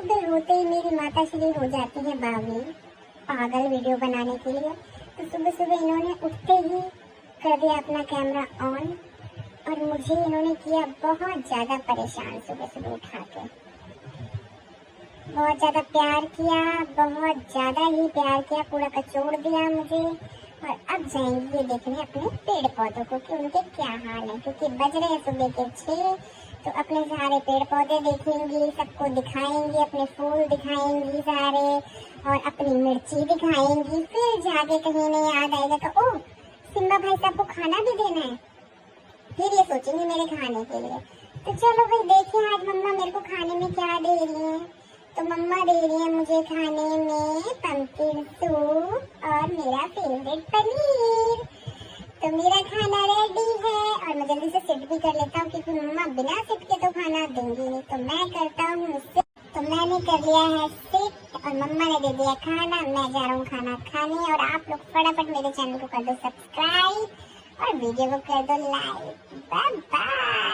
सुबह होते ही मेरी माता श्री हो जाती है बावली पागल वीडियो बनाने के लिए। तो सुबह सुबह इन्होंने उठते ही कर दिया अपना कैमरा ऑन और मुझे इन्होंने किया बहुत ज्यादा परेशान। सुबह सुबह उठा के बहुत ज्यादा प्यार किया, बहुत ज्यादा ही प्यार किया, पूरा कचोड़ दिया मुझे। और अब जाएंगी ये देखने अपने पेड़ पौधों को कि उनके क्या हाल है, क्योंकि बज रहे हैं सुबह के 6। तो अपने सारे पेड़ पौधे देखेंगी, सबको दिखाएंगी, अपने फूल दिखाएंगी सारे और अपनी मिर्ची दिखाएंगी। फिर जाके कहीं नहीं याद आएगा कि ओह सिम्बा भाई साहब को खाना भी देना है, फिर ये सोचेंगे मेरे खाने के लिए। तो चलो भाई देखिए आज मम्मा मेरे को खाने में क्या दे रही है। तो मम्मा दे रही है मुझे खाने में पम्पकिन सूप और मेरा फेवरेट पनीर। तो मेरा खाना रेडी है और मैं जल्दी से सिट भी कर लेता हूँ क्योंकि मम्मा बिना सिट के तो खाना देंगी नहीं। तो मैं करता हूँ सिट। तो मैंने कर लिया है सिट और मम्मा ने दे दिया खाना। मैं जा रहा हूँ खाना खाने और आप लोग फटाफट मेरे चैनल को कर दो सब्सक्राइब और वीडियो को कर दो लाइक। Bye bye.